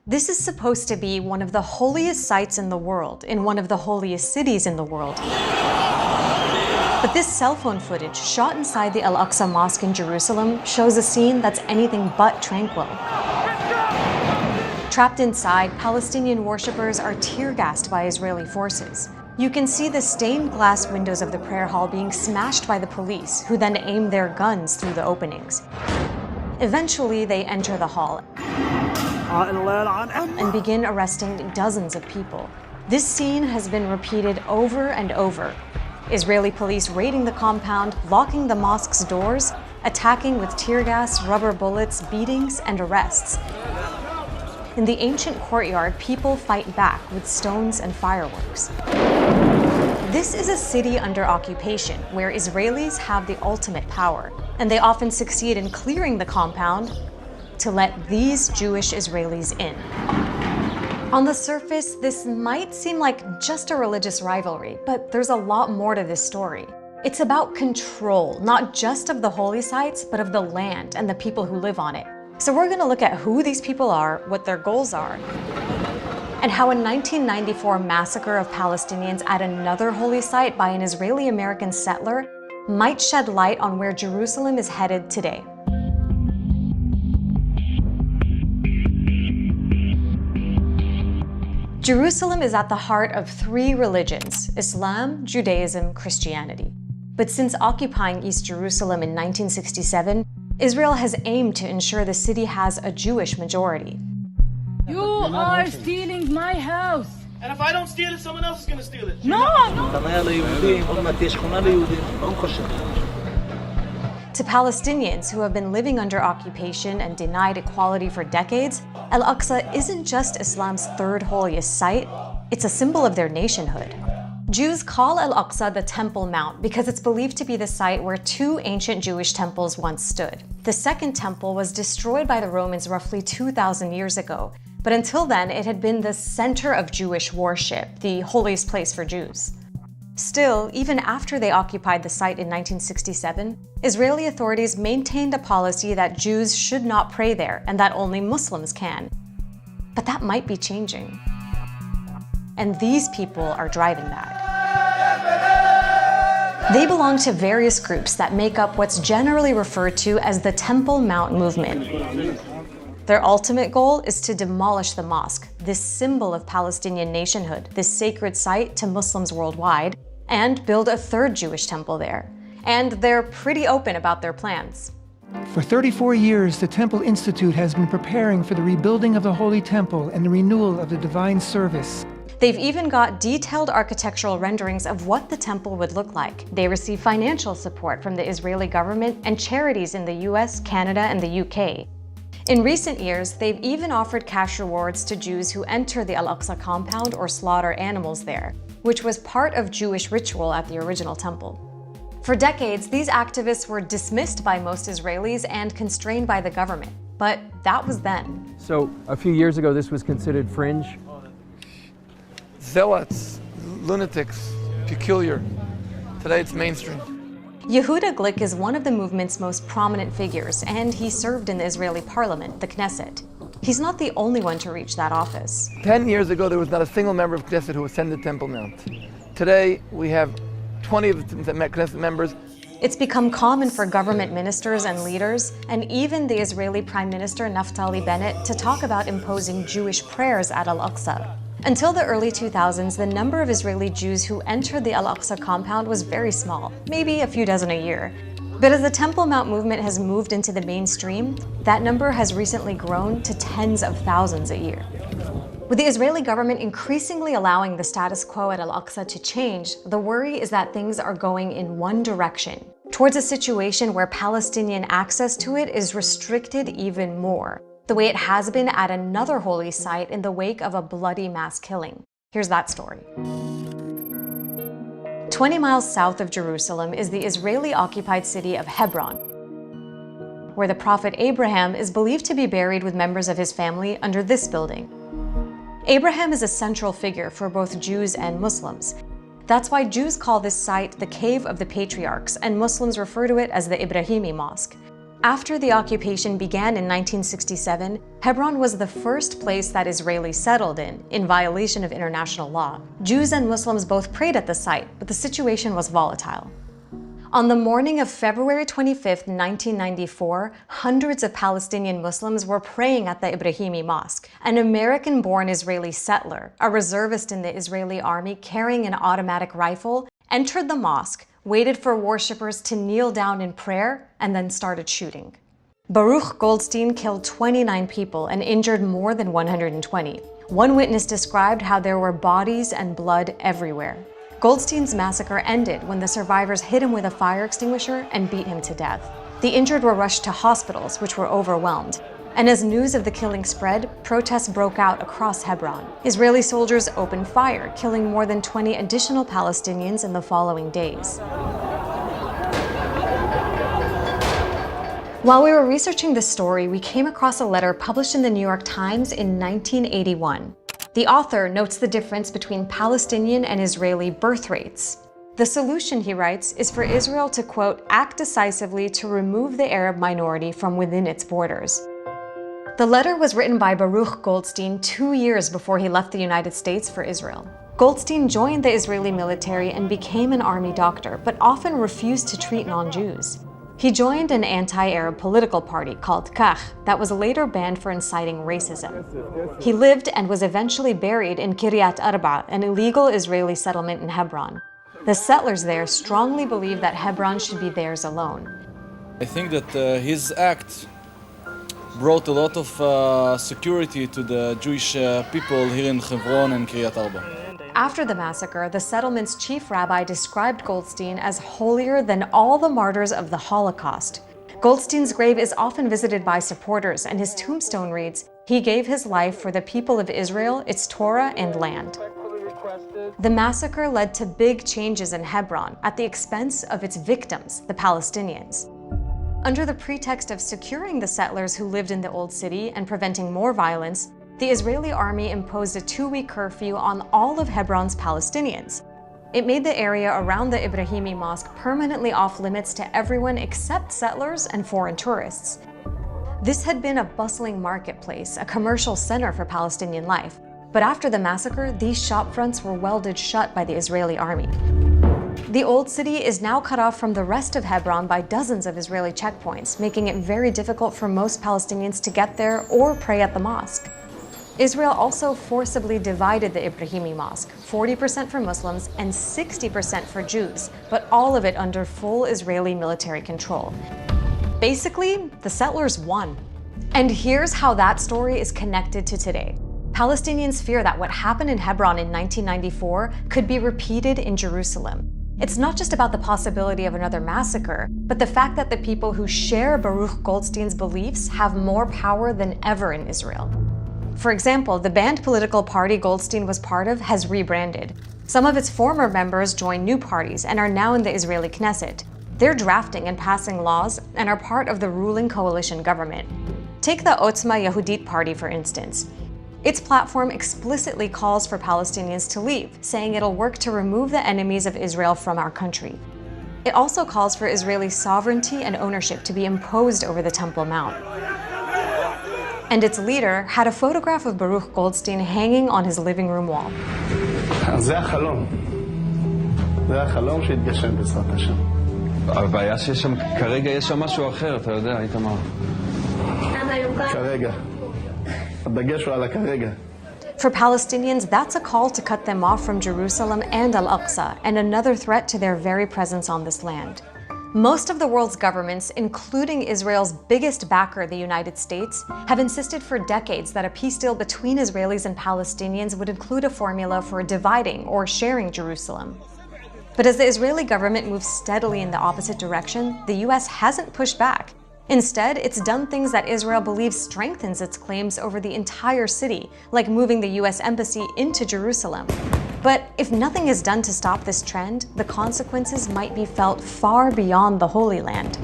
This is supposed to be one of the holiest sites in the world, in one of the holiest cities in the world. But this cell phone footage shot inside the Al-Aqsa Mosque in Jerusalem shows a scene that's anything but tranquil. Trapped inside, Palestinian worshippers are tear-gassed by Israeli forces. You can see the stained glass windows of the prayer hall being smashed by the police, who then aim their guns through the openings. Eventually, they enter the hall and begin arresting dozens of people. This scene has been repeated over and over. Israeli police raiding the compound, locking the mosque's doors, attacking with tear gas, rubber bullets, beatings, and arrests. In the ancient courtyard, people fight back with stones and fireworks. This is a city under occupation, where Israelis have the ultimate power, and they often succeed in clearing the compound to let these Jewish Israelis in. On the surface, this might seem like just a religious rivalry, but there's a lot more to this story. It's about control, not just of the holy sites, but of the land and the people who live on it. So we're going to look at who these people are, what their goals are, and how a 1994 massacre of Palestinians at another holy site by an Israeli-American settler might shed light on where Jerusalem is headed today. Jerusalem is at the heart of three religions: Islam, Judaism, Christianity. But since occupying East Jerusalem in 1967, Israel has aimed to ensure the city has a Jewish majority. You are stealing my house. And if I don't steal it, someone else is going to steal it. No. To Palestinians who have been living under occupation and denied equality for decades, Al-Aqsa isn't just Islam's third holiest site, it's a symbol of their nationhood. Jews call Al-Aqsa the Temple Mount because it's believed to be the site where two ancient Jewish temples once stood. The second temple was destroyed by the Romans roughly 2,000 years ago, but until then it had been the center of Jewish worship, the holiest place for Jews. Still, even after they occupied the site in 1967, Israeli authorities maintained a policy that Jews should not pray there and that only Muslims can. But that might be changing. And these people are driving that. They belong to various groups that make up what's generally referred to as the Temple Mount movement. Their ultimate goal is to demolish the mosque, this symbol of Palestinian nationhood, this sacred site to Muslims worldwide, and build a third Jewish temple there. And they're pretty open about their plans. For 34 years, the Temple Institute has been preparing for the rebuilding of the Holy Temple and the renewal of the divine service. They've even got detailed architectural renderings of what the temple would look like. They receive financial support from the Israeli government and charities in the US, Canada, and the UK. In recent years, they've even offered cash rewards to Jews who enter the Al-Aqsa compound or slaughter animals there, which was part of Jewish ritual at the original temple. For decades, these activists were dismissed by most Israelis and constrained by the government. But that was then. So a few years ago, this was considered fringe? Zealots, lunatics, peculiar. Today it's mainstream. Yehuda Glick is one of the movement's most prominent figures, and he served in the Israeli parliament, the Knesset. He's not the only one to reach that office. 10 years ago, there was not a single member of Knesset who ascended Temple Mount. Today, we have 20 of the Knesset members. It's become common for government ministers and leaders, and even the Israeli Prime Minister Naftali Bennett, to talk about imposing Jewish prayers at Al-Aqsa. Until the early 2000s, the number of Israeli Jews who entered the Al-Aqsa compound was very small, maybe a few dozen a year. But as the Temple Mount movement has moved into the mainstream, that number has recently grown to tens of thousands a year. With the Israeli government increasingly allowing the status quo at Al-Aqsa to change, the worry is that things are going in one direction, towards a situation where Palestinian access to it is restricted even more, the way it has been at another holy site in the wake of a bloody mass killing. Here's that story. 20 miles south of Jerusalem is the Israeli-occupied city of Hebron, where the prophet Abraham is believed to be buried with members of his family under this building. Abraham is a central figure for both Jews and Muslims. That's why Jews call this site the Cave of the Patriarchs, and Muslims refer to it as the Ibrahimi Mosque. After the occupation began in 1967, Hebron was the first place that Israelis settled in violation of international law. Jews and Muslims both prayed at the site, but the situation was volatile. On the morning of February 25, 1994, hundreds of Palestinian Muslims were praying at the Ibrahimi Mosque. An American-born Israeli settler, a reservist in the Israeli army carrying an automatic rifle, entered the mosque, waited for worshippers to kneel down in prayer, and then started shooting. Baruch Goldstein killed 29 people and injured more than 120. One witness described how there were bodies and blood everywhere. Goldstein's massacre ended when the survivors hit him with a fire extinguisher and beat him to death. The injured were rushed to hospitals, which were overwhelmed. And as news of the killing spread, protests broke out across Hebron. Israeli soldiers opened fire, killing more than 20 additional Palestinians in the following days. While we were researching this story, we came across a letter published in the New York Times in 1981. The author notes the difference between Palestinian and Israeli birth rates. The solution, he writes, is for Israel to, quote, act decisively to remove the Arab minority from within its borders. The letter was written by Baruch Goldstein 2 years before he left the United States for Israel. Goldstein joined the Israeli military and became an army doctor, but often refused to treat non-Jews. He joined an anti-Arab political party called Kach that was later banned for inciting racism. He lived and was eventually buried in Kiryat Arba, an illegal Israeli settlement in Hebron. The settlers there strongly believe that Hebron should be theirs alone. I think that his act brought a lot of security to the Jewish people here in Hebron and Kiryat Arba. After the massacre, the settlement's chief rabbi described Goldstein as holier than all the martyrs of the Holocaust. Goldstein's grave is often visited by supporters, and his tombstone reads, "He gave his life for the people of Israel, its Torah and land." The massacre led to big changes in Hebron at the expense of its victims, the Palestinians. Under the pretext of securing the settlers who lived in the Old City and preventing more violence, the Israeli army imposed a 2-week curfew on all of Hebron's Palestinians. It made the area around the Ibrahimi Mosque permanently off-limits to everyone except settlers and foreign tourists. This had been a bustling marketplace, a commercial center for Palestinian life. But after the massacre, these shopfronts were welded shut by the Israeli army. The Old City is now cut off from the rest of Hebron by dozens of Israeli checkpoints, making it very difficult for most Palestinians to get there or pray at the mosque. Israel also forcibly divided the Ibrahimi Mosque, 40% for Muslims and 60% for Jews, but all of it under full Israeli military control. Basically, the settlers won. And here's how that story is connected to today. Palestinians fear that what happened in Hebron in 1994 could be repeated in Jerusalem. It's not just about the possibility of another massacre, but the fact that the people who share Baruch Goldstein's beliefs have more power than ever in Israel. For example, the banned political party Goldstein was part of has rebranded. Some of its former members joined new parties and are now in the Israeli Knesset. They're drafting and passing laws and are part of the ruling coalition government. Take the Otzma Yehudit party, for instance. Its platform explicitly calls for Palestinians to leave, saying it'll work to remove the enemies of Israel from our country. It also calls for Israeli sovereignty and ownership to be imposed over the Temple Mount. And its leader had a photograph of Baruch Goldstein hanging on his living room wall. זה החלום. זה החלום שהתגשם בעזרת השם. הבעיה שיש שם, כרגע יש שם משהו אחר, אתה יודע, איתמר. כרגע. הדגש הוא על הכרגע. For Palestinians, that's a call to cut them off from Jerusalem and Al-Aqsa, and another threat to their very presence on this land. Most of the world's governments, including Israel's biggest backer, the United States, have insisted for decades that a peace deal between Israelis and Palestinians would include a formula for dividing or sharing Jerusalem. But as the Israeli government moves steadily in the opposite direction, the US hasn't pushed back. Instead, it's done things that Israel believes strengthens its claims over the entire city, like moving the US embassy into Jerusalem. But if nothing is done to stop this trend, the consequences might be felt far beyond the Holy Land.